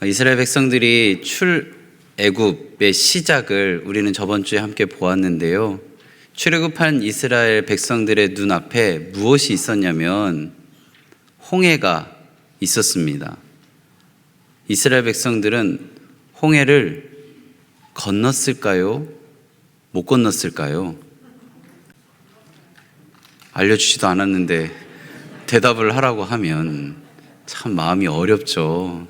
이스라엘 백성들이 출애굽의 시작을 우리는 저번 주에 함께 보았는데요. 출애굽한 이스라엘 백성들의 눈앞에 무엇이 있었냐면 홍해가 있었습니다. 이스라엘 백성들은 홍해를 건넜을까요? 못 건넜을까요? 알려주지도 않았는데 대답을 하라고 하면 참 마음이 어렵죠.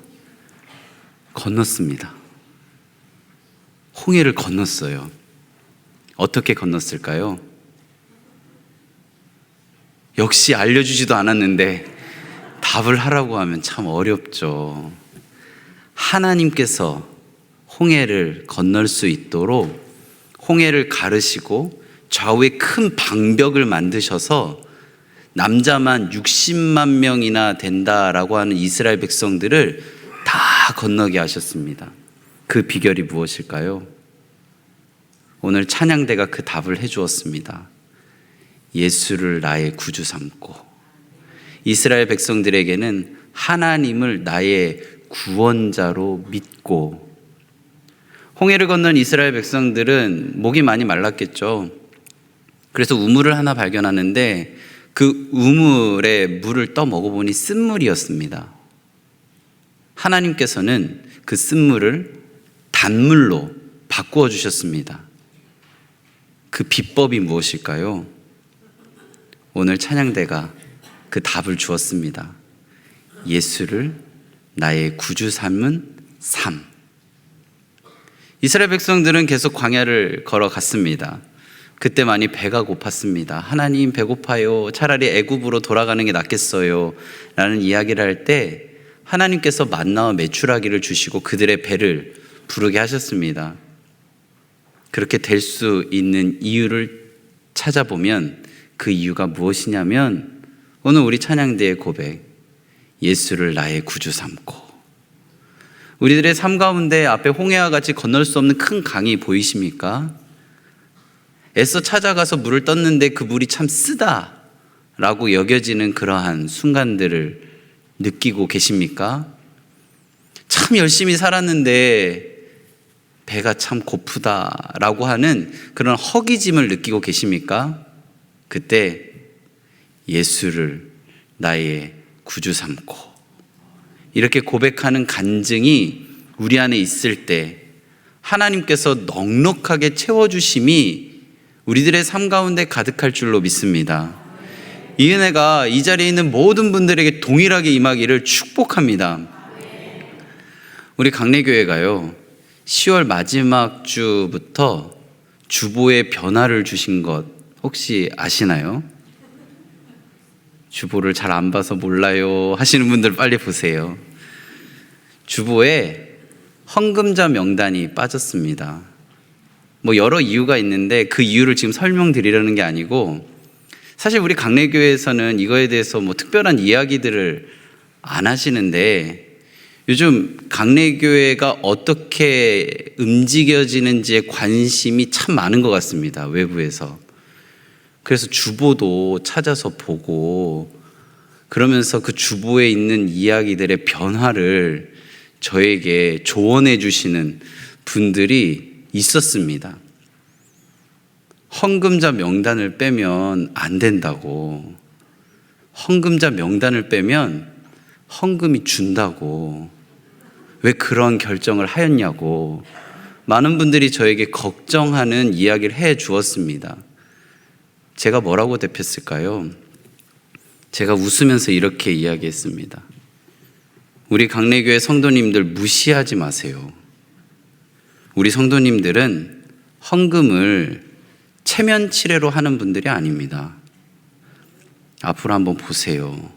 건넜습니다. 홍해를 건넜어요. 어떻게 건넜을까요? 역시 알려주지도 않았는데 답을 하라고 하면 참 어렵죠. 하나님께서 홍해를 건널 수 있도록 홍해를 가르시고 좌우에 큰 방벽을 만드셔서 남자만 60만 명이나 된다라고 하는 이스라엘 백성들을 다 건너게 하셨습니다. 그 비결이 무엇일까요? 오늘 찬양대가 그 답을 해주었습니다. 예수를 나의 구주 삼고, 이스라엘 백성들에게는 하나님을 나의 구원자로 믿고, 홍해를 건넌 이스라엘 백성들은 목이 많이 말랐겠죠. 그래서 우물을 하나 발견하는데 그 우물에 물을 떠 먹어보니 쓴물이었습니다. 하나님께서는 그 쓴물을 단물로 바꾸어 주셨습니다. 그 비법이 무엇일까요? 오늘 찬양대가 그 답을 주었습니다. 예수를 나의 구주 삼은 삶. 이스라엘 백성들은 계속 광야를 걸어갔습니다. 그때 많이 배가 고팠습니다. 하나님 배고파요. 차라리 애굽으로 돌아가는 게 낫겠어요. 라는 이야기를 할 때 하나님께서 만나와 메추라기를 주시고 그들의 배를 부르게 하셨습니다. 그렇게 될 수 있는 이유를 찾아보면 그 이유가 무엇이냐면 오늘 우리 찬양대의 고백, 예수를 나의 구주 삼고. 우리들의 삶 가운데 앞에 홍해와 같이 건널 수 없는 큰 강이 보이십니까? 애써 찾아가서 물을 떴는데 그 물이 참 쓰다라고 여겨지는 그러한 순간들을 느끼고 계십니까? 참 열심히 살았는데 배가 참 고프다라고 하는 그런 허기짐을 느끼고 계십니까? 그때 예수를 나의 구주 삼고 이렇게 고백하는 간증이 우리 안에 있을 때 하나님께서 넉넉하게 채워주심이 우리들의 삶 가운데 가득할 줄로 믿습니다. 이 은혜가 이 자리에 있는 모든 분들에게 동일하게 임하기를 축복합니다. 우리 강례교회가요 10월 마지막 주부터 주보에 변화를 주신 것 혹시 아시나요? 주보를 잘 안 봐서 몰라요 하시는 분들 빨리 보세요. 주보에 헌금자 명단이 빠졌습니다. 여러 이유가 있는데 그 이유를 지금 설명드리려는 게 아니고, 사실 우리 강례교회에서는 이거에 대해서 특별한 이야기들을 안 하시는데 요즘 강례교회가 어떻게 움직여지는지에 관심이 참 많은 것 같습니다. 외부에서. 그래서 주보도 찾아서 보고 그러면서 그 주보에 있는 이야기들의 변화를 저에게 조언해 주시는 분들이 있었습니다. 헌금자 명단을 빼면 안 된다고, 헌금자 명단을 빼면 헌금이 준다고, 왜 그런 결정을 하였냐고 많은 분들이 저에게 걱정하는 이야기를 해 주었습니다. 제가 뭐라고 대표했을까요? 제가 웃으면서 이렇게 이야기했습니다. 우리 강례교회 성도님들 무시하지 마세요. 우리 성도님들은 헌금을 체면치레로 하는 분들이 아닙니다. 앞으로 한번 보세요.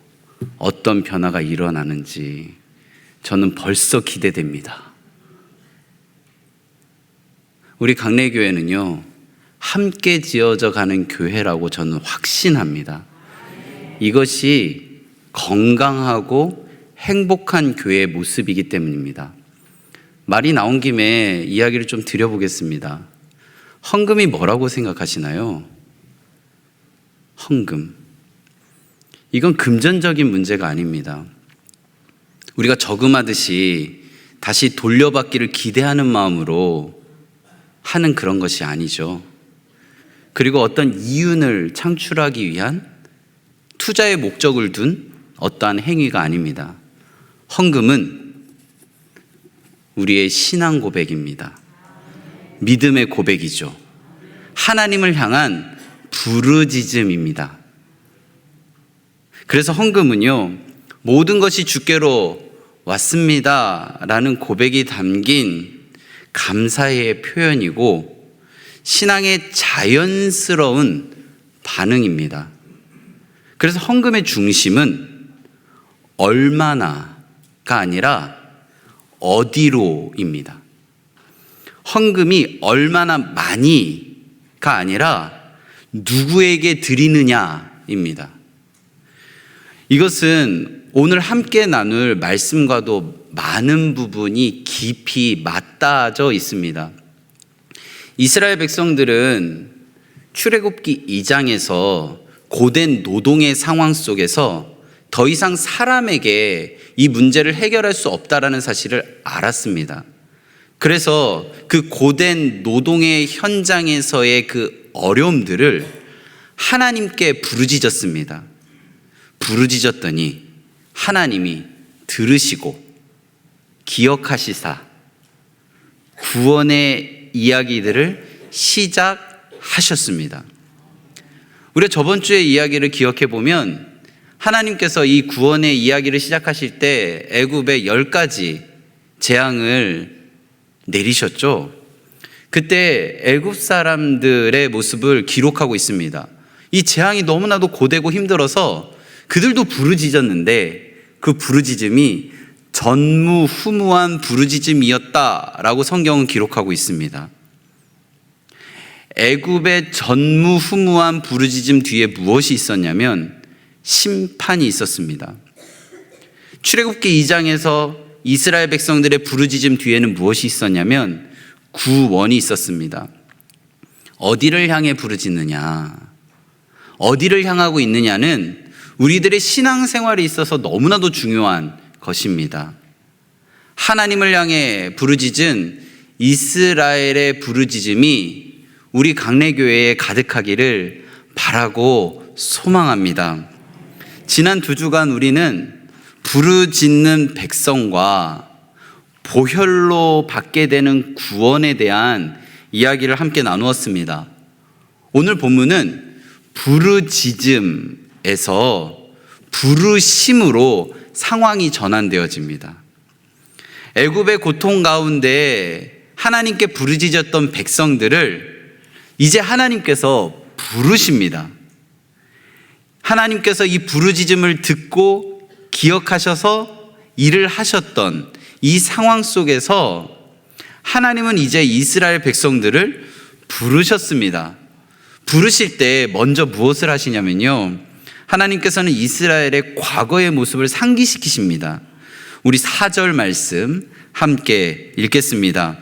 어떤 변화가 일어나는지 저는 벌써 기대됩니다. 우리 강례교회는요 함께 지어져 가는 교회라고 저는 확신합니다. 이것이 건강하고 행복한 교회의 모습이기 때문입니다. 말이 나온 김에 이야기를 좀 드려보겠습니다. 헌금이 뭐라고 생각하시나요? 헌금. 이건 금전적인 문제가 아닙니다. 우리가 저금하듯이 다시 돌려받기를 기대하는 마음으로 하는 그런 것이 아니죠. 그리고 어떤 이윤을 창출하기 위한 투자의 목적을 둔 어떠한 행위가 아닙니다. 헌금은 우리의 신앙 고백입니다. 믿음의 고백이죠. 하나님을 향한 부르짖음입니다. 그래서 헌금은요, 모든 것이 주께로 왔습니다 라는 고백이 담긴 감사의 표현이고 신앙의 자연스러운 반응입니다. 그래서 헌금의 중심은 얼마나가 아니라 어디로입니다. 헌금이 얼마나 많이가 아니라 누구에게 드리느냐입니다. 이것은 오늘 함께 나눌 말씀과도 많은 부분이 깊이 맞닿아져 있습니다. 이스라엘 백성들은 출애굽기 2장에서 고된 노동의 상황 속에서 더 이상 사람에게 이 문제를 해결할 수 없다라는 사실을 알았습니다. 그래서 그 고된 노동의 현장에서의 그 어려움들을 하나님께 부르짖었습니다. 부르짖었더니 하나님이 들으시고 기억하시사 구원의 이야기들을 시작하셨습니다. 우리가 저번 주의 이야기를 기억해 보면 하나님께서 이 구원의 이야기를 시작하실 때 애굽에 10가지 재앙을 내리셨죠. 그때 애굽 사람들의 모습을 기록하고 있습니다. 이 재앙이 너무나도 고되고 힘들어서 그들도 부르짖었는데 그 부르짖음이 전무후무한 부르짖음이었다라고 성경은 기록하고 있습니다. 애굽의 전무후무한 부르짖음 뒤에 무엇이 있었냐면 심판이 있었습니다. 출애굽기 2장에서 이스라엘 백성들의 부르짖음 뒤에는 무엇이 있었냐면 구원이 있었습니다. 어디를 향해 부르짖느냐, 어디를 향하고 있느냐는 우리들의 신앙생활에 있어서 너무나도 중요한 것입니다. 하나님을 향해 부르짖은 이스라엘의 부르짖음이 우리 강래교회에 가득하기를 바라고 소망합니다. 지난 2주간 우리는 부르짖는 백성과 보혈로 받게 되는 구원에 대한 이야기를 함께 나누었습니다. 오늘 본문은 부르짖음에서 부르심으로 상황이 전환되어집니다. 애굽의 고통 가운데 하나님께 부르짖었던 백성들을 이제 하나님께서 부르십니다. 하나님께서 이 부르짖음을 듣고 기억하셔서 일을 하셨던 이 상황 속에서 하나님은 이제 이스라엘 백성들을 부르셨습니다. 부르실 때 먼저 무엇을 하시냐면요, 하나님께서는 이스라엘의 과거의 모습을 상기시키십니다. 우리 4절 말씀 함께 읽겠습니다.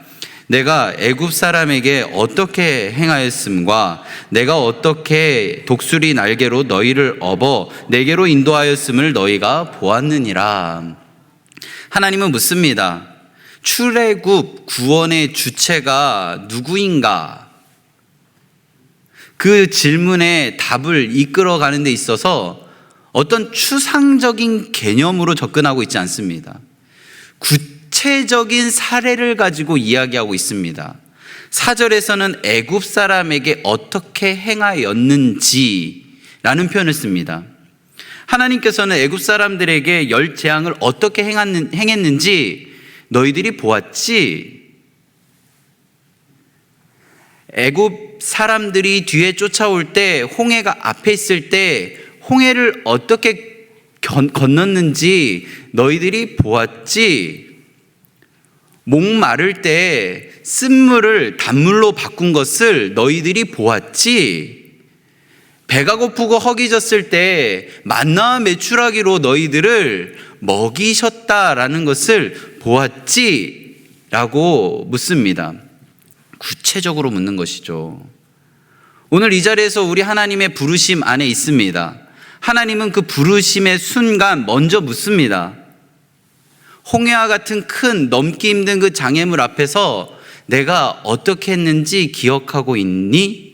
내가 애굽 사람에게 어떻게 행하였음과 내가 어떻게 독수리 날개로 너희를 업어 내게로 인도하였음을 너희가 보았느니라. 하나님은 묻습니다. 출애굽 구원의 주체가 누구인가? 그 질문에 답을 이끌어가는 데 있어서 어떤 추상적인 개념으로 접근하고 있지 않습니다. 구체적인 사례를 가지고 이야기하고 있습니다. 4절에서는 애굽 사람에게 어떻게 행하였는지라는 표현을 씁니다. 하나님께서는 애굽 사람들에게 10재앙을 어떻게 행했는지 너희들이 보았지. 애굽 사람들이 뒤에 쫓아올 때, 홍해가 앞에 있을 때 홍해를 어떻게 건넜는지 너희들이 보았지. 목마를 때 쓴물을 단물로 바꾼 것을 너희들이 보았지. 배가 고프고 허기졌을 때 만나와 메추라기로 너희들을 먹이셨다라는 것을 보았지? 라고 묻습니다. 구체적으로 묻는 것이죠. 오늘 이 자리에서 우리 하나님의 부르심 안에 있습니다. 하나님은 그 부르심의 순간 먼저 묻습니다. 홍해와 같은 큰 넘기 힘든 그 장애물 앞에서 내가 어떻게 했는지 기억하고 있니?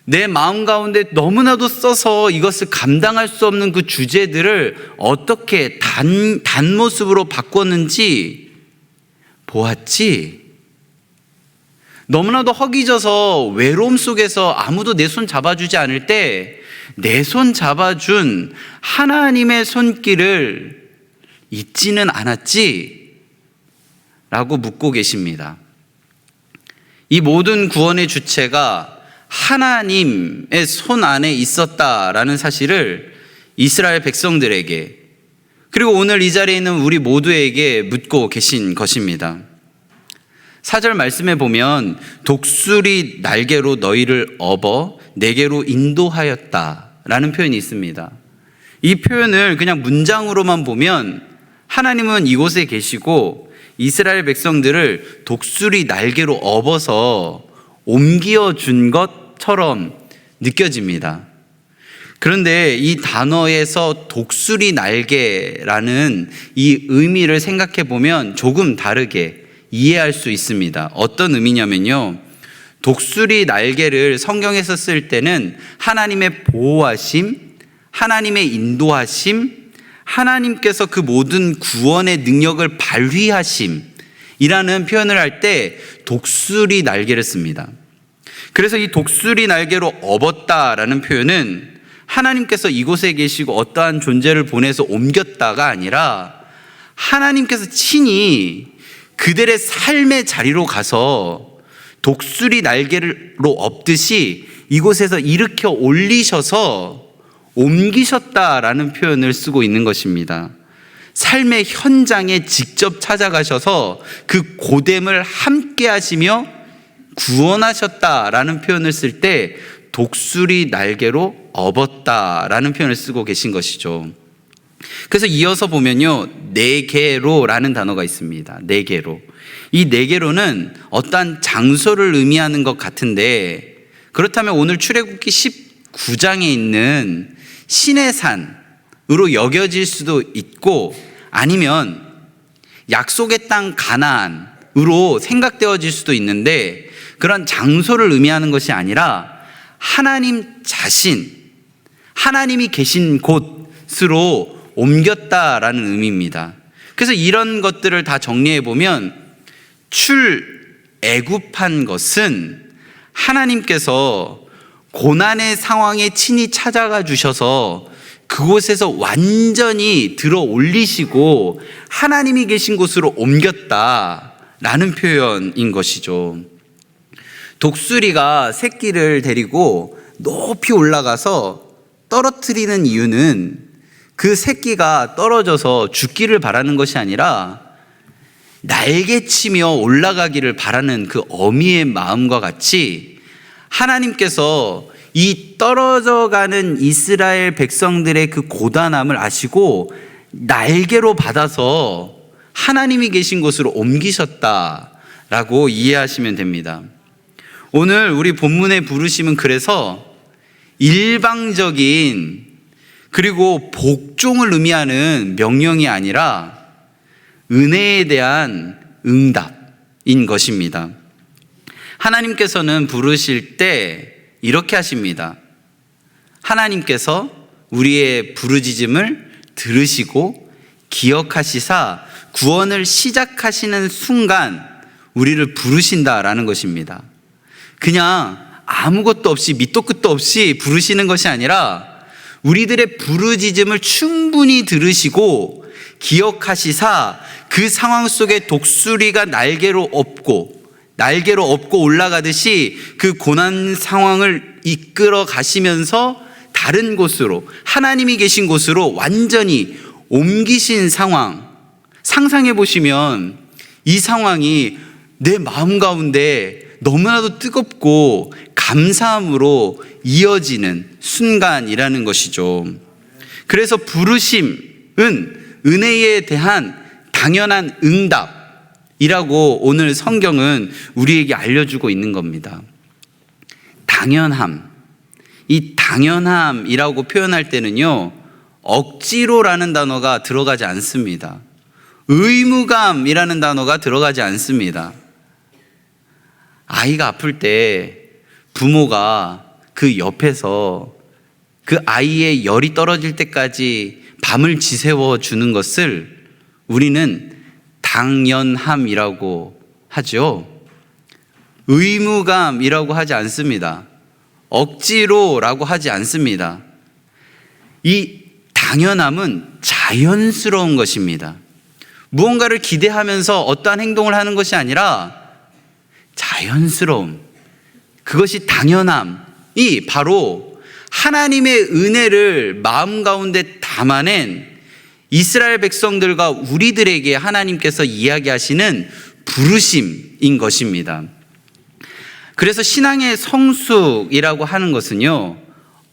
내 마음 가운데 너무나도 써서 이것을 감당할 수 없는 그 주제들을 어떻게 단모습으로 바꿨는지 보았지? 너무나도 허기져서 외로움 속에서 아무도 내 손 잡아주지 않을 때 내 손 잡아준 하나님의 손길을 잊지는 않았지? 라고 묻고 계십니다. 이 모든 구원의 주체가 하나님의 손 안에 있었다라는 사실을 이스라엘 백성들에게, 그리고 오늘 이 자리에 있는 우리 모두에게 묻고 계신 것입니다. 4절 말씀에 보면 독수리 날개로 너희를 업어 내게로 인도하였다라는 표현이 있습니다. 이 표현을 그냥 문장으로만 보면 하나님은 이곳에 계시고 이스라엘 백성들을 독수리 날개로 업어서 옮겨 준 것처럼 느껴집니다. 그런데 이 단어에서 독수리 날개라는 이 의미를 생각해 보면 조금 다르게 이해할 수 있습니다. 어떤 의미냐면요, 독수리 날개를 성경에서 쓸 때는 하나님의 보호하심, 하나님의 인도하심, 하나님께서 그 모든 구원의 능력을 발휘하심이라는 표현을 할 때 독수리 날개를 씁니다. 그래서 이 독수리 날개로 업었다라는 표현은 하나님께서 이곳에 계시고 어떠한 존재를 보내서 옮겼다가 아니라 하나님께서 친히 그들의 삶의 자리로 가서 독수리 날개로 업듯이 이곳에서 일으켜 올리셔서 옮기셨다라는 표현을 쓰고 있는 것입니다. 삶의 현장에 직접 찾아가셔서 그 고됨을 함께 하시며 구원하셨다라는 표현을 쓸 때 독수리 날개로 업었다라는 표현을 쓰고 계신 것이죠. 그래서 이어서 보면요, 네게로라는 단어가 있습니다. 네게로. 이 네게로는 어떠한 장소를 의미하는 것 같은데, 그렇다면 오늘 출애굽기 19장에 있는 시내산으로 여겨질 수도 있고, 아니면 약속의 땅 가나안으로 생각되어질 수도 있는데, 그런 장소를 의미하는 것이 아니라 하나님 자신, 하나님이 계신 곳으로 옮겼다라는 의미입니다. 그래서 이런 것들을 다 정리해 보면 출애굽한 것은 하나님께서 고난의 상황에 친히 찾아가 주셔서 그곳에서 완전히 들어 올리시고 하나님이 계신 곳으로 옮겼다라는 표현인 것이죠. 독수리가 새끼를 데리고 높이 올라가서 떨어뜨리는 이유는 그 새끼가 떨어져서 죽기를 바라는 것이 아니라 날개치며 올라가기를 바라는 그 어미의 마음과 같이 하나님께서 이 떨어져가는 이스라엘 백성들의 그 고단함을 아시고 날개로 받아서 하나님이 계신 곳으로 옮기셨다라고 이해하시면 됩니다. 오늘 우리 본문의 부르심은 그래서 일방적인 그리고 복종을 의미하는 명령이 아니라 은혜에 대한 응답인 것입니다. 하나님께서는 부르실 때 이렇게 하십니다. 하나님께서 우리의 부르짖음을 들으시고 기억하시사 구원을 시작하시는 순간 우리를 부르신다라는 것입니다. 그냥 아무것도 없이 밑도 끝도 없이 부르시는 것이 아니라 우리들의 부르짖음을 충분히 들으시고 기억하시사 그 상황 속에 독수리가 날개로 업고 올라가듯이 그 고난 상황을 이끌어 가시면서 다른 곳으로, 하나님이 계신 곳으로 완전히 옮기신 상황 상상해 보시면 이 상황이 내 마음 가운데 너무나도 뜨겁고 감사함으로 이어지는 순간이라는 것이죠. 그래서 부르심은 은혜에 대한 당연한 응답이라고 오늘 성경은 우리에게 알려주고 있는 겁니다. 당연함. 이 당연함이라고 표현할 때는요, 억지로라는 단어가 들어가지 않습니다. 의무감이라는 단어가 들어가지 않습니다. 아이가 아플 때 부모가 그 옆에서 그 아이의 열이 떨어질 때까지 밤을 지새워 주는 것을 우리는 당연함이라고 하죠. 의무감이라고 하지 않습니다. 억지로라고 하지 않습니다. 이 당연함은 자연스러운 것입니다. 무언가를 기대하면서 어떠한 행동을 하는 것이 아니라 자연스러움, 그것이 당연함이 바로 하나님의 은혜를 마음 가운데 담아낸 이스라엘 백성들과 우리들에게 하나님께서 이야기하시는 부르심인 것입니다. 그래서 신앙의 성숙이라고 하는 것은요,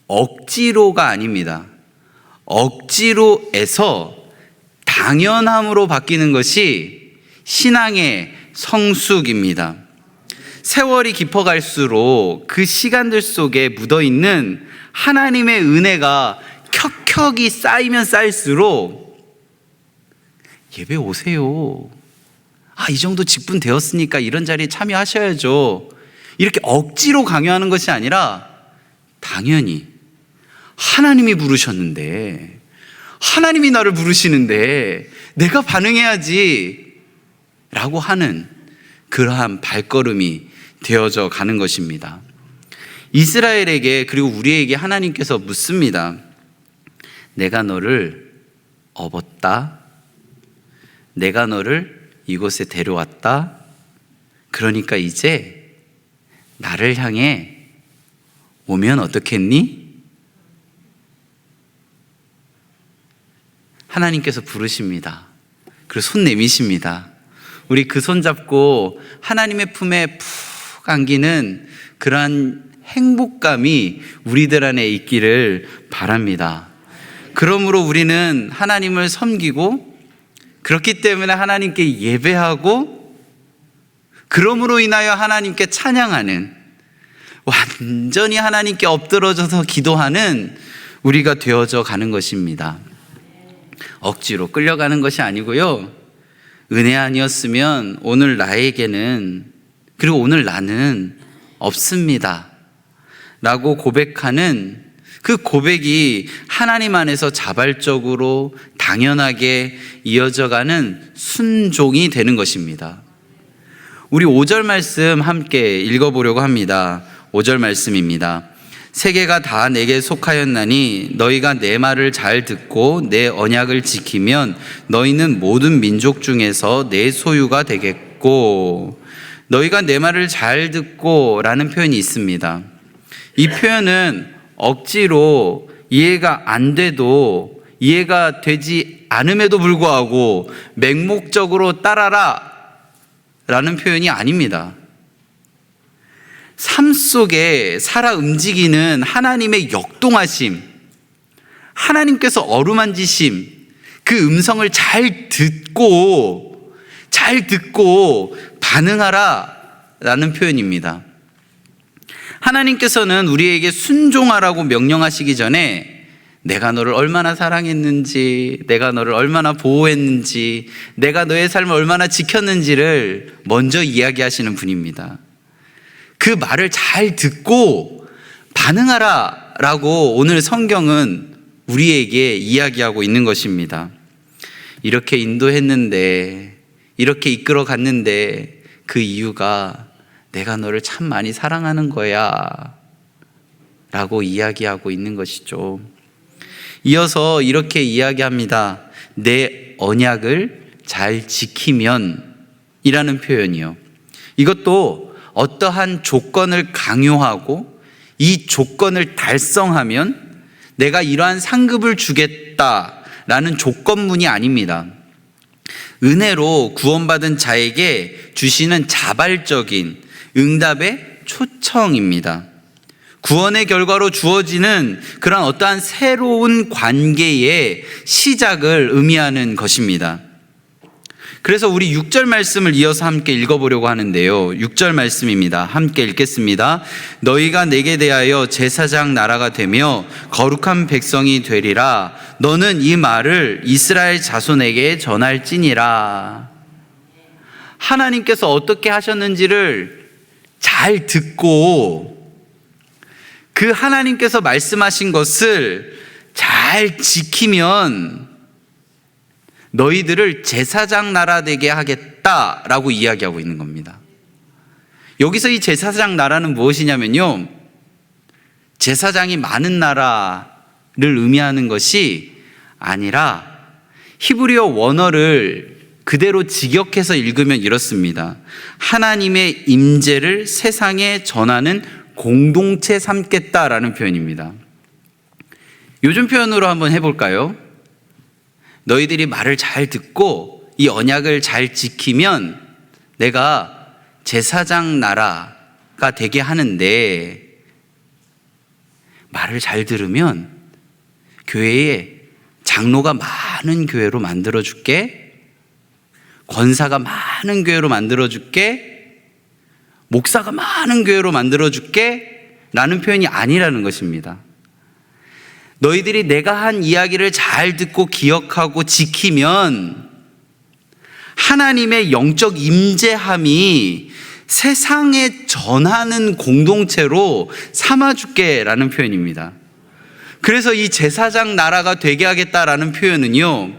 억지로가 아닙니다. 억지로에서 당연함으로 바뀌는 것이 신앙의 성숙입니다. 세월이 깊어갈수록 그 시간들 속에 묻어있는 하나님의 은혜가 켜켜이 쌓이면 쌓일수록 예배 오세요. 이 정도 직분 되었으니까 이런 자리에 참여하셔야죠. 이렇게 억지로 강요하는 것이 아니라 당연히 하나님이 부르셨는데, 하나님이 나를 부르시는데 내가 반응해야지 라고 하는 그러한 발걸음이 되어져 가는 것입니다. 이스라엘에게, 그리고 우리에게 하나님께서 묻습니다. 내가 너를 업었다. 내가 너를 이곳에 데려왔다. 그러니까 이제 나를 향해 오면 어떻겠니? 하나님께서 부르십니다. 그리고 손 내미십니다. 우리 그 손 잡고 하나님의 품에 푹 안기는 그러한 행복감이 우리들 안에 있기를 바랍니다. 그러므로 우리는 하나님을 섬기고, 그렇기 때문에 하나님께 예배하고, 그러므로 인하여 하나님께 찬양하는, 완전히 하나님께 엎드러져서 기도하는 우리가 되어져 가는 것입니다. 억지로 끌려가는 것이 아니고요, 은혜 아니었으면 오늘 나에게는, 그리고 오늘 나는 없습니다 라고 고백하는 그 고백이 하나님 안에서 자발적으로 당연하게 이어져가는 순종이 되는 것입니다. 우리 5절 말씀 함께 읽어보려고 합니다. 5절 말씀입니다. 세계가 다 내게 속하였나니 너희가 내 말을 잘 듣고 내 언약을 지키면 너희는 모든 민족 중에서 내 소유가 되겠고, 너희가 내 말을 잘 듣고 라는 표현이 있습니다. 이 표현은 억지로 이해가 안 돼도, 이해가 되지 않음에도 불구하고 맹목적으로 따라라 라는 표현이 아닙니다. 삶 속에 살아 움직이는 하나님의 역동하심, 하나님께서 어루만지심, 그 음성을 잘 듣고 반응하라 라는 표현입니다. 하나님께서는 우리에게 순종하라고 명령하시기 전에 내가 너를 얼마나 사랑했는지, 내가 너를 얼마나 보호했는지, 내가 너의 삶을 얼마나 지켰는지를 먼저 이야기하시는 분입니다. 그 말을 잘 듣고 반응하라 라고 오늘 성경은 우리에게 이야기하고 있는 것입니다. 이렇게 인도했는데, 이렇게 이끌어 갔는데 그 이유가 내가 너를 참 많이 사랑하는 거야 라고 이야기하고 있는 것이죠. 이어서 이렇게 이야기합니다. 내 언약을 잘 지키면 이라는 표현이요. 이것도 어떠한 조건을 강요하고 이 조건을 달성하면 내가 이러한 상급을 주겠다라는 조건문이 아닙니다. 은혜로 구원받은 자에게 주시는 자발적인 응답의 초청입니다. 구원의 결과로 주어지는 그런 어떠한 새로운 관계의 시작을 의미하는 것입니다. 그래서 우리 6절 말씀을 이어서 함께 읽어보려고 하는데요. 6절 말씀입니다. 함께 읽겠습니다. 너희가 내게 대하여 제사장 나라가 되며 거룩한 백성이 되리라. 너는 이 말을 이스라엘 자손에게 전할지니라. 하나님께서 어떻게 하셨는지를 잘 듣고 그 하나님께서 말씀하신 것을 잘 지키면 너희들을 제사장 나라 되게 하겠다라고 이야기하고 있는 겁니다. 여기서 이 제사장 나라는 무엇이냐면요, 제사장이 많은 나라를 의미하는 것이 아니라 히브리어 원어를 그대로 직역해서 읽으면 이렇습니다. 하나님의 임재를 세상에 전하는 공동체 삼겠다라는 표현입니다. 요즘 표현으로 한번 해볼까요? 너희들이 말을 잘 듣고 이 언약을 잘 지키면 내가 제사장 나라가 되게 하는데, 말을 잘 들으면 교회에 장로가 많은 교회로 만들어줄게, 권사가 많은 교회로 만들어줄게, 목사가 많은 교회로 만들어줄게 라는 표현이 아니라는 것입니다. 너희들이 내가 한 이야기를 잘 듣고 기억하고 지키면 하나님의 영적 임재함이 세상에 전하는 공동체로 삼아줄게 라는 표현입니다. 그래서 이 제사장 나라가 되게 하겠다라는 표현은요,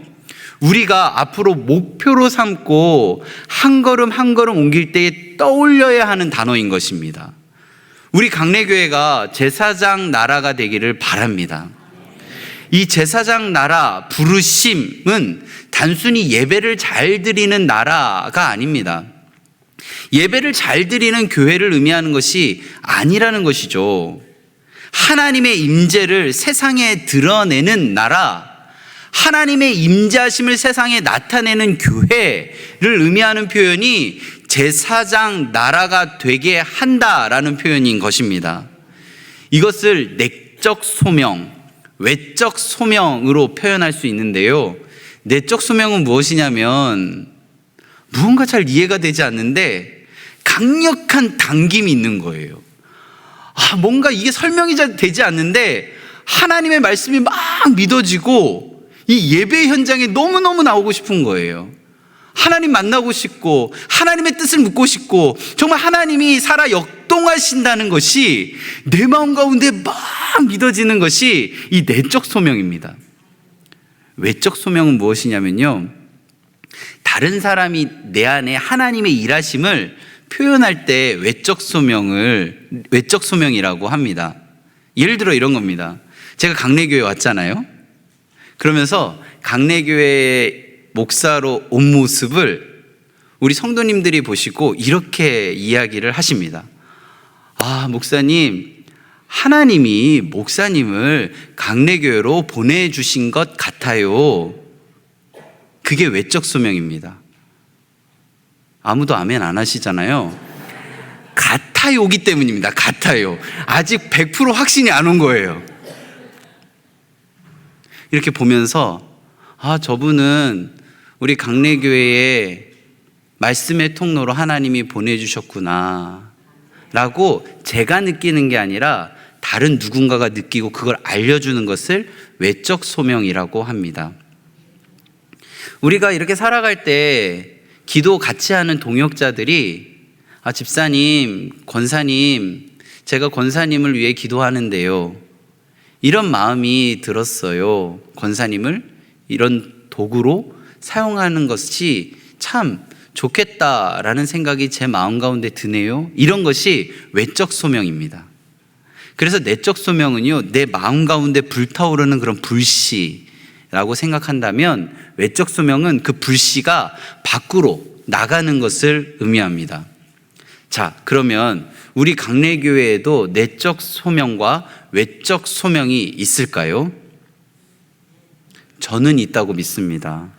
우리가 앞으로 목표로 삼고 한 걸음 한 걸음 옮길 때에 떠올려야 하는 단어인 것입니다. 우리 강례교회가 제사장 나라가 되기를 바랍니다. 이 제사장 나라 부르심은 단순히 예배를 잘 드리는 나라가 아닙니다. 예배를 잘 드리는 교회를 의미하는 것이 아니라는 것이죠. 하나님의 임재를 세상에 드러내는 나라, 하나님의 임재하심을 세상에 나타내는 교회를 의미하는 표현이 제사장 나라가 되게 한다라는 표현인 것입니다. 이것을 내적 소명, 외적 소명으로 표현할 수 있는데요. 내적 소명은 무엇이냐면 무언가 잘 이해가 되지 않는데 강력한 당김이 있는 거예요. 뭔가 이게 설명이 잘 되지 않는데 하나님의 말씀이 막 믿어지고 이 예배 현장에 너무너무 나오고 싶은 거예요. 하나님 만나고 싶고 하나님의 뜻을 묻고 싶고 정말 하나님이 살아 역동하신다는 것이 내 마음 가운데 막 믿어지는 것이 이 내적 소명입니다. 외적 소명은 무엇이냐면요, 다른 사람이 내 안에 하나님의 일하심을 표현할 때 외적 소명이라고 합니다. 예를 들어 이런 겁니다. 제가 강례교회 왔잖아요. 그러면서 강례교회 목사로 온 모습을 우리 성도님들이 보시고 이렇게 이야기를 하십니다. 목사님, 하나님이 목사님을 강례교회로 보내주신 것 같아요. 그게 외적 소명입니다. 아무도 아멘 안 하시잖아요. 같아요기 때문입니다. 같아요. 아직 100% 확신이 안 온 거예요. 이렇게 보면서 저분은 우리 강례교회에 말씀의 통로로 하나님이 보내주셨구나 라고 제가 느끼는 게 아니라 다른 누군가가 느끼고 그걸 알려주는 것을 외적 소명이라고 합니다. 우리가 이렇게 살아갈 때 기도 같이 하는 동역자들이 집사님, 권사님, 제가 권사님을 위해 기도하는데요, 이런 마음이 들었어요. 권사님을 이런 도구로 사용하는 것이 참 좋겠다라는 생각이 제 마음 가운데 드네요. 이런 것이 외적 소명입니다. 그래서 내적 소명은요, 내 마음 가운데 불타오르는 그런 불씨라고 생각한다면, 외적 소명은 그 불씨가 밖으로 나가는 것을 의미합니다. 자, 그러면 우리 강례교회에도 내적 소명과 외적 소명이 있을까요? 저는 있다고 믿습니다.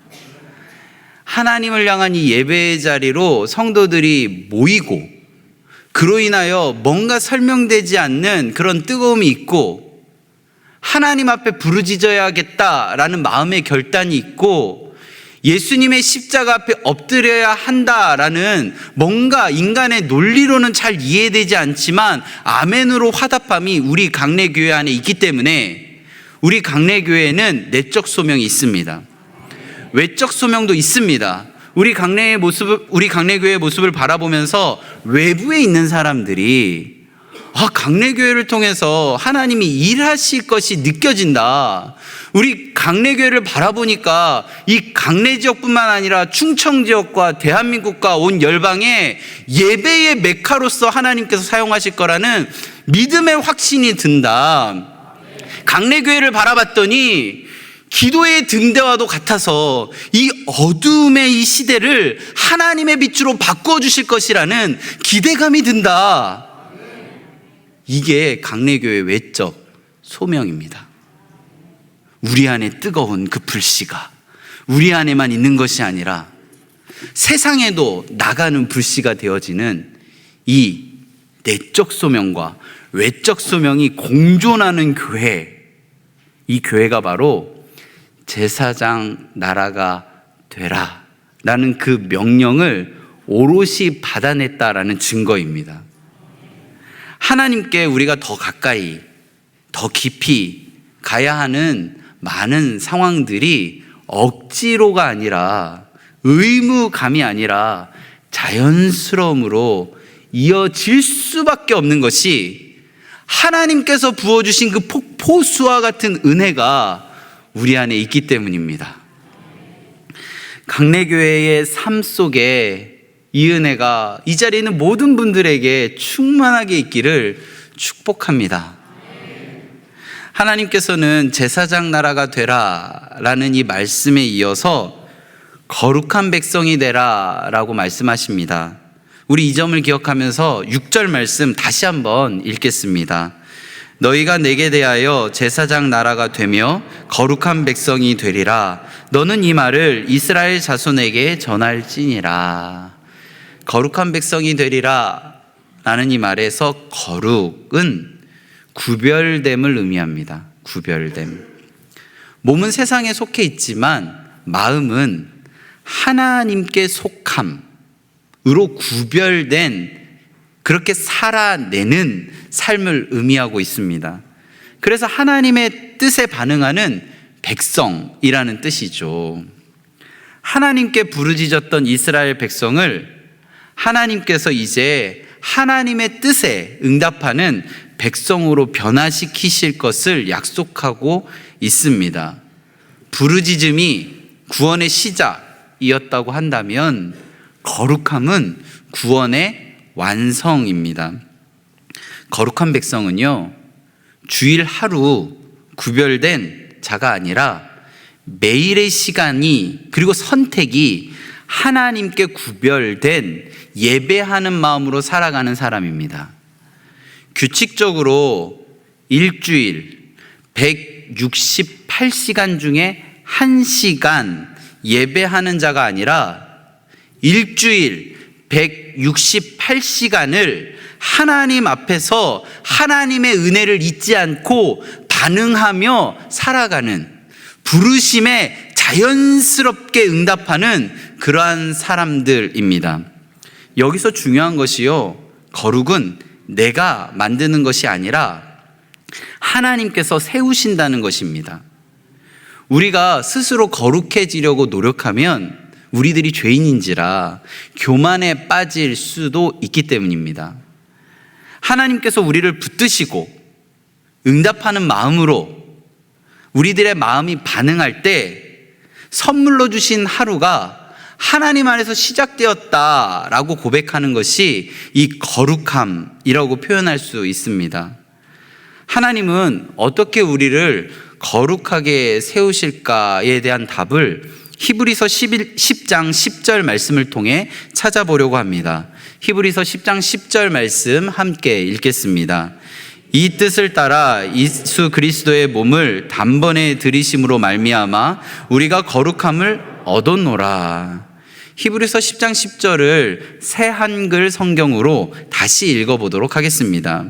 하나님을 향한 이 예배의 자리로 성도들이 모이고 그로 인하여 뭔가 설명되지 않는 그런 뜨거움이 있고 하나님 앞에 부르짖어야겠다라는 마음의 결단이 있고 예수님의 십자가 앞에 엎드려야 한다라는 뭔가 인간의 논리로는 잘 이해되지 않지만 아멘으로 화답함이 우리 강례교회 안에 있기 때문에 우리 강례교회에는 내적 소명이 있습니다. 외적 소명도 있습니다. 우리 강례교회의 모습을 바라보면서 외부에 있는 사람들이 강례교회를 통해서 하나님이 일하실 것이 느껴진다. 우리 강례교회를 바라보니까 이 강례 지역뿐만 아니라 충청 지역과 대한민국과 온 열방에 예배의 메카로서 하나님께서 사용하실 거라는 믿음의 확신이 든다. 강례교회를 바라봤더니 기도의 등대와도 같아서 이 어둠의 이 시대를 하나님의 빛으로 바꿔주실 것이라는 기대감이 든다. 이게 강례교회의 외적 소명입니다. 우리 안에 뜨거운 그 불씨가 우리 안에만 있는 것이 아니라 세상에도 나가는 불씨가 되어지는 이 내적 소명과 외적 소명이 공존하는 교회, 이 교회가 바로 제사장 나라가 되라 라는 그 명령을 오롯이 받아냈다라는 증거입니다. 하나님께 우리가 더 가까이, 더 깊이 가야 하는 많은 상황들이 억지로가 아니라 의무감이 아니라 자연스러움으로 이어질 수밖에 없는 것이 하나님께서 부어주신 그 폭포수와 같은 은혜가 우리 안에 있기 때문입니다. 강례교회의 삶 속에 이 은혜가 이 자리에 있는 모든 분들에게 충만하게 있기를 축복합니다. 하나님께서는 제사장 나라가 되라 라는 이 말씀에 이어서 거룩한 백성이 되라 라고 말씀하십니다. 우리 이 점을 기억하면서 6절 말씀 다시 한번 읽겠습니다. 너희가 내게 대하여 제사장 나라가 되며 거룩한 백성이 되리라. 너는 이 말을 이스라엘 자손에게 전할지니라. 거룩한 백성이 되리라 라는 이 말에서 거룩은 구별됨을 의미합니다. 구별됨. 몸은 세상에 속해 있지만 마음은 하나님께 속함으로 구별된, 그렇게 살아내는 삶을 의미하고 있습니다. 그래서 하나님의 뜻에 반응하는 백성이라는 뜻이죠. 하나님께 부르짖었던 이스라엘 백성을 하나님께서 이제 하나님의 뜻에 응답하는 백성으로 변화시키실 것을 약속하고 있습니다. 부르짖음이 구원의 시작이었다고 한다면 거룩함은 구원의 완성입니다. 거룩한 백성은요, 주일 하루 구별된 자가 아니라 매일의 시간이, 그리고 선택이 하나님께 구별된 예배하는 마음으로 살아가는 사람입니다. 규칙적으로 일주일 168시간 중에 1시간 예배하는 자가 아니라 일주일 168시간을 하나님 앞에서 하나님의 은혜를 잊지 않고 반응하며 살아가는, 부르심에 자연스럽게 응답하는 그러한 사람들입니다. 여기서 중요한 것이요, 거룩은 내가 만드는 것이 아니라 하나님께서 세우신다는 것입니다. 우리가 스스로 거룩해지려고 노력하면 우리들이 죄인인지라 교만에 빠질 수도 있기 때문입니다. 하나님께서 우리를 붙드시고 응답하는 마음으로 우리들의 마음이 반응할 때 선물로 주신 하루가 하나님 안에서 시작되었다라고 고백하는 것이 이 거룩함이라고 표현할 수 있습니다. 하나님은 어떻게 우리를 거룩하게 세우실까에 대한 답을 히브리서 10장 10절 말씀을 통해 찾아보려고 합니다. 히브리서 10장 10절 말씀 함께 읽겠습니다. 이 뜻을 따라 예수 그리스도의 몸을 단번에 들이심으로 말미암아 우리가 거룩함을 얻었노라. 히브리서 10장 10절을 새 한글 성경으로 다시 읽어보도록 하겠습니다.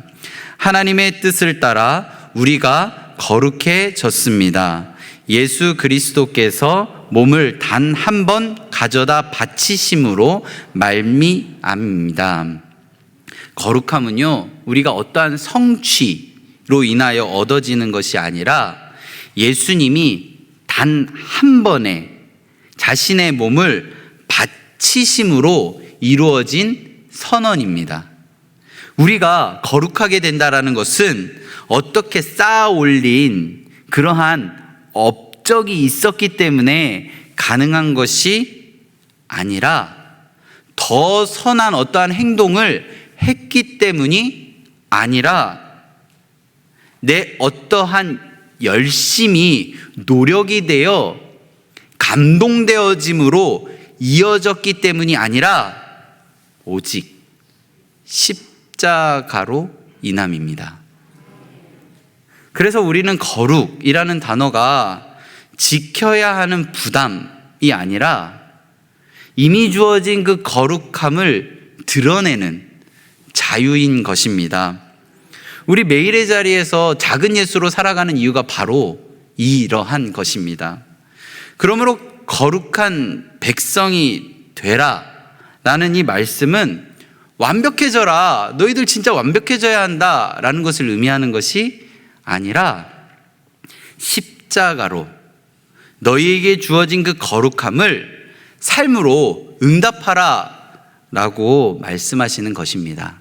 하나님의 뜻을 따라 우리가 거룩해졌습니다. 예수 그리스도께서 몸을 단 한 번 가져다 바치심으로 말미암습니다. 거룩함은요, 우리가 어떠한 성취로 인하여 얻어지는 것이 아니라 예수님이 단 한 번에 자신의 몸을 바치심으로 이루어진 선언입니다. 우리가 거룩하게 된다라는 것은 어떻게 쌓아 올린 그러한 업적이 있었기 때문에 가능한 것이 아니라 더 선한 어떠한 행동을 했기 때문이 아니라 내 어떠한 열심이 노력이 되어 감동되어짐으로 이어졌기 때문이 아니라 오직 십자가로 인함입니다. 그래서 우리는 거룩이라는 단어가 지켜야 하는 부담이 아니라 이미 주어진 그 거룩함을 드러내는 자유인 것입니다. 우리 매일의 자리에서 작은 예수로 살아가는 이유가 바로 이러한 것입니다. 그러므로 거룩한 백성이 되라 라는 이 말씀은 완벽해져라, 너희들 진짜 완벽해져야 한다 라는 것을 의미하는 것이 아니라 십자가로 너희에게 주어진 그 거룩함을 삶으로 응답하라 라고 말씀하시는 것입니다.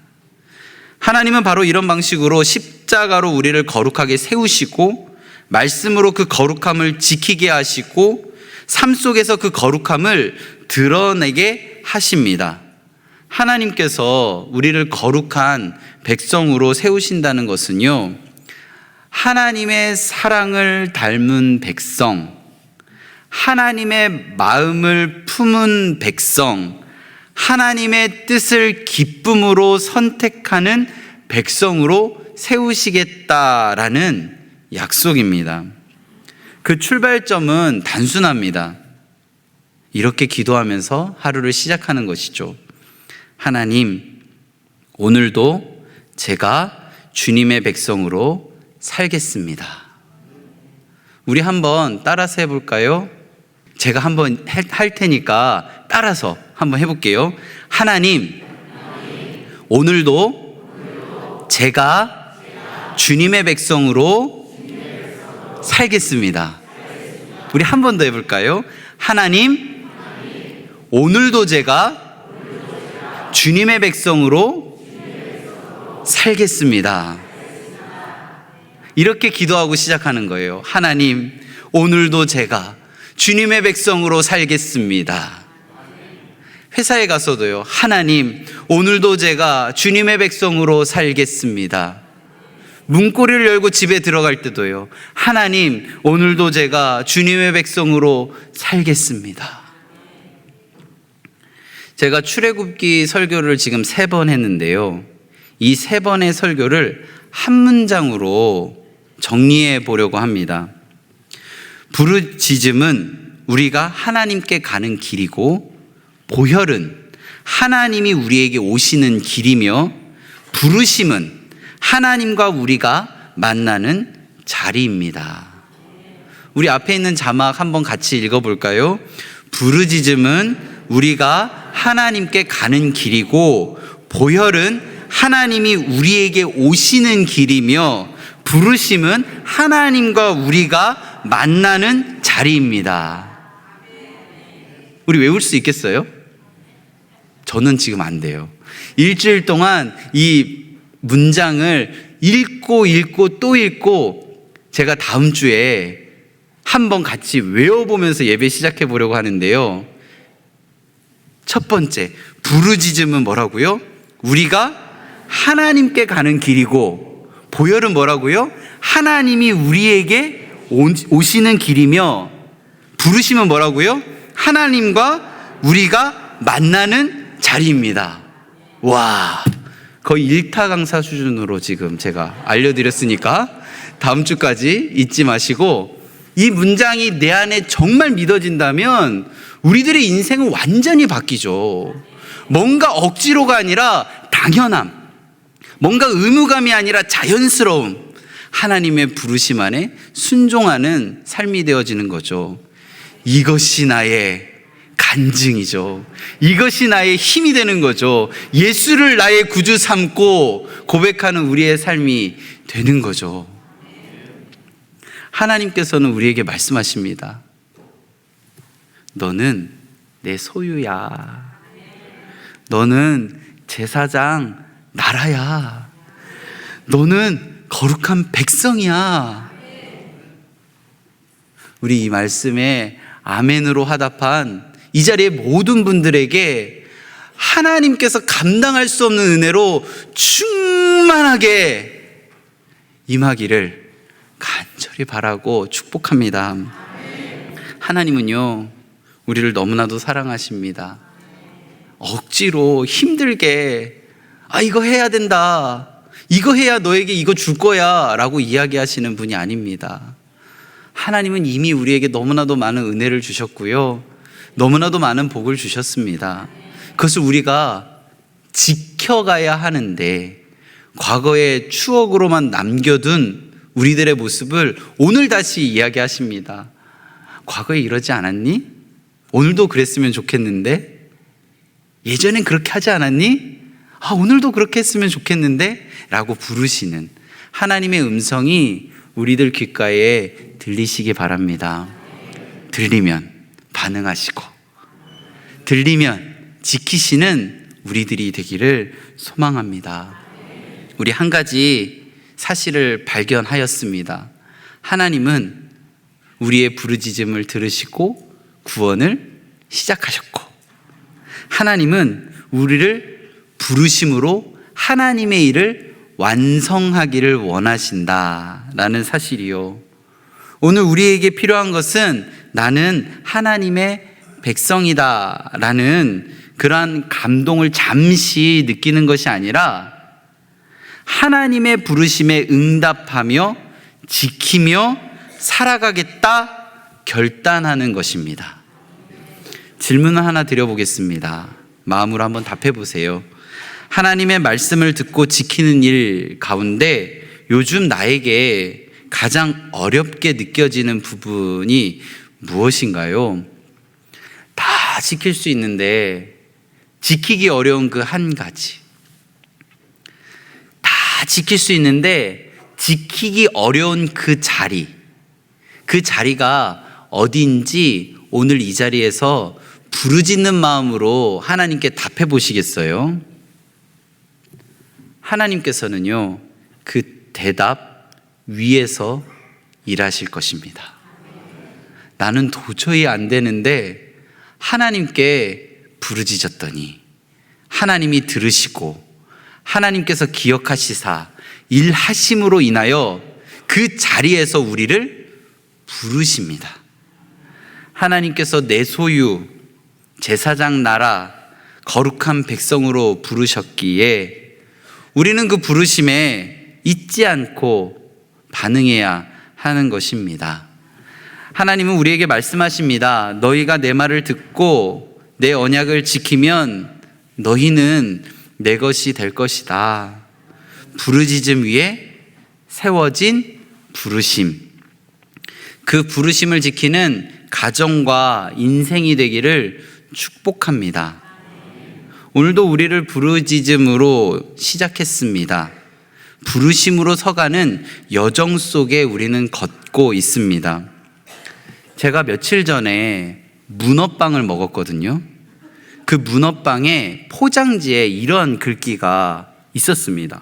하나님은 바로 이런 방식으로 십자가로 우리를 거룩하게 세우시고 말씀으로 그 거룩함을 지키게 하시고 삶 속에서 그 거룩함을 드러내게 하십니다. 하나님께서 우리를 거룩한 백성으로 세우신다는 것은요, 하나님의 사랑을 닮은 백성, 하나님의 마음을 품은 백성, 하나님의 뜻을 기쁨으로 선택하는 백성으로 세우시겠다라는 약속입니다. 그 출발점은 단순합니다. 이렇게 기도하면서 하루를 시작하는 것이죠. 하나님, 오늘도 제가 주님의 백성으로 살겠습니다. 우리 한번 따라서 해볼까요? 제가 한번 할 테니까 따라서 한번 해볼게요. 하나님, 오늘도 제가 주님의 백성으로 살겠습니다. 우리 한 번 더 해볼까요? 하나님, 오늘도 제가 주님의 백성으로 살겠습니다. 이렇게 기도하고 시작하는 거예요. 하나님, 오늘도 제가 주님의 백성으로 살겠습니다. 회사에 가서도요, 하나님, 오늘도 제가 주님의 백성으로 살겠습니다. 문고리를 열고 집에 들어갈 때도요, 하나님, 오늘도 제가 주님의 백성으로 살겠습니다. 제가 출애굽기 설교를 지금 3번 했는데요, 이 3번의 설교를 한 문장으로 정리해 보려고 합니다. 부르짖음은 우리가 하나님께 가는 길이고, 보혈은 하나님이 우리에게 오시는 길이며, 부르심은 하나님과 우리가 만나는 자리입니다. 우리 앞에 있는 자막 한번 같이 읽어볼까요? 부르짖음은 우리가 하나님께 가는 길이고, 보혈은 하나님이 우리에게 오시는 길이며, 부르심은 하나님과 우리가 만나는 자리입니다. 우리 외울 수 있겠어요? 저는 지금 안 돼요. 일주일 동안 이 문장을 읽고 또 읽고 제가 다음 주에 한번 같이 외워보면서 예배 시작해 보려고 하는데요. 첫 번째, 부르짖음은 뭐라고요? 우리가 하나님께 가는 길이고, 보혈은 뭐라고요? 하나님이 우리에게 오시는 길이며, 부르심은 뭐라고요? 하나님과 우리가 만나는 자리입니다. 와, 거의 1타 강사 수준으로 지금 제가 알려드렸으니까 다음 주까지 잊지 마시고, 이 문장이 내 안에 정말 믿어진다면 우리들의 인생은 완전히 바뀌죠. 뭔가 억지로가 아니라 당연함, 뭔가 의무감이 아니라 자연스러움, 하나님의 부르심 안에 순종하는 삶이 되어지는 거죠. 이것이 나의 간증이죠. 이것이 나의 힘이 되는 거죠. 예수를 나의 구주 삼고 고백하는 우리의 삶이 되는 거죠. 하나님께서는 우리에게 말씀하십니다. 너는 내 소유야. 너는 제사장 나라야. 너는 거룩한 백성이야. 우리 이 말씀에 아멘으로 화답한 이 자리의 모든 분들에게 하나님께서 감당할 수 없는 은혜로 충만하게 임하기를 간절히 바라고 축복합니다. 하나님은요, 우리를 너무나도 사랑하십니다. 억지로 힘들게 이거 해야 된다, 이거 해야 너에게 이거 줄 거야 라고 이야기하시는 분이 아닙니다. 하나님은 이미 우리에게 너무나도 많은 은혜를 주셨고요, 너무나도 많은 복을 주셨습니다. 그것을 우리가 지켜가야 하는데, 과거의 추억으로만 남겨둔 우리들의 모습을 오늘 다시 이야기하십니다. 과거에 이러지 않았니? 오늘도 그랬으면 좋겠는데? 예전엔 그렇게 하지 않았니? 오늘도 그렇게 했으면 좋겠는데? 라고 부르시는 하나님의 음성이 우리들 귓가에 들리시기 바랍니다. 들리면 반응하시고, 들리면 지키시는 우리들이 되기를 소망합니다. 우리 한 가지 사실을 발견하였습니다. 하나님은 우리의 부르짖음을 들으시고 구원을 시작하셨고, 하나님은 우리를 부르심으로 하나님의 일을 완성하기를 원하신다라는 사실이요. 오늘 우리에게 필요한 것은 나는 하나님의 백성이다라는 그러한 감동을 잠시 느끼는 것이 아니라 하나님의 부르심에 응답하며 지키며 살아가겠다 결단하는 것입니다. 질문을 하나 드려보겠습니다. 마음으로 한번 답해 보세요. 하나님의 말씀을 듣고 지키는 일 가운데 요즘 나에게 가장 어렵게 느껴지는 부분이 무엇인가요? 다 지킬 수 있는데 지키기 어려운 그 한 가지, 다 지킬 수 있는데 지키기 어려운 그 자리가 어디인지 오늘 이 자리에서 부르짖는 마음으로 하나님께 답해 보시겠어요? 하나님께서는요, 그 대답 위에서 일하실 것입니다. 나는 도저히 안 되는데 하나님께 부르짖었더니 하나님이 들으시고 하나님께서 기억하시사 일하심으로 인하여 그 자리에서 우리를 부르십니다. 하나님께서 내 소유, 제사장 나라, 거룩한 백성으로 부르셨기에 우리는 그 부르심에 잊지 않고 반응해야 하는 것입니다. 하나님은 우리에게 말씀하십니다. 너희가 내 말을 듣고 내 언약을 지키면 너희는 내 것이 될 것이다. 부르짖음 위에 세워진 부르심, 그 부르심을 지키는 가정과 인생이 되기를 축복합니다. 오늘도 우리를 부르짖음으로 시작했습니다. 부르심으로 서가는 여정 속에 우리는 걷고 있습니다. 제가 며칠 전에 문어빵을 먹었거든요. 그 문어빵의 포장지에 이런 글귀가 있었습니다.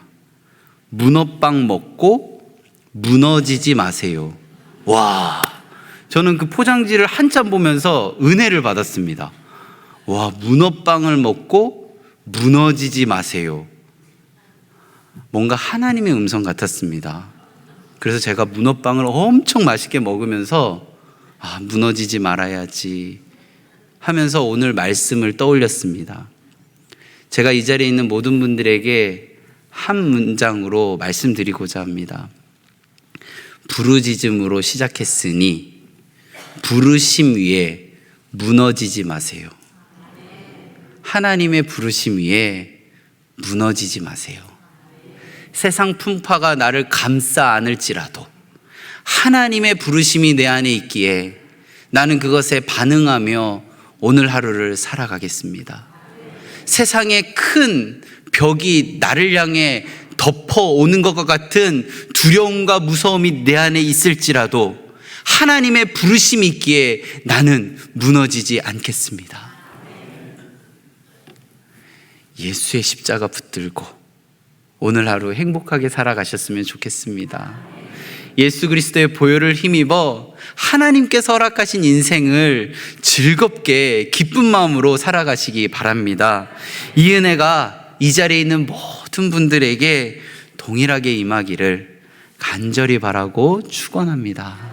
문어빵 먹고 무너지지 마세요. 와, 저는 그 포장지를 한참 보면서 은혜를 받았습니다. 와, 문어빵을 먹고 무너지지 마세요. 뭔가 하나님의 음성 같았습니다. 그래서 제가 문어빵을 엄청 맛있게 먹으면서 무너지지 말아야지 하면서 오늘 말씀을 떠올렸습니다. 제가 이 자리에 있는 모든 분들에게 한 문장으로 말씀드리고자 합니다. 부르짖음으로 시작했으니 부르심 위에 무너지지 마세요. 하나님의 부르심 위에 무너지지 마세요. 세상 풍파가 나를 감싸 안을지라도 하나님의 부르심이 내 안에 있기에 나는 그것에 반응하며 오늘 하루를 살아가겠습니다. 세상의 큰 벽이 나를 향해 덮어오는 것과 같은 두려움과 무서움이 내 안에 있을지라도 하나님의 부르심이 있기에 나는 무너지지 않겠습니다. 예수의 십자가 붙들고 오늘 하루 행복하게 살아가셨으면 좋겠습니다. 예수 그리스도의 보혈을 힘입어 하나님께서 허락하신 인생을 즐겁게 기쁜 마음으로 살아가시기 바랍니다. 이 은혜가 이 자리에 있는 모든 분들에게 동일하게 임하기를 간절히 바라고 축원합니다.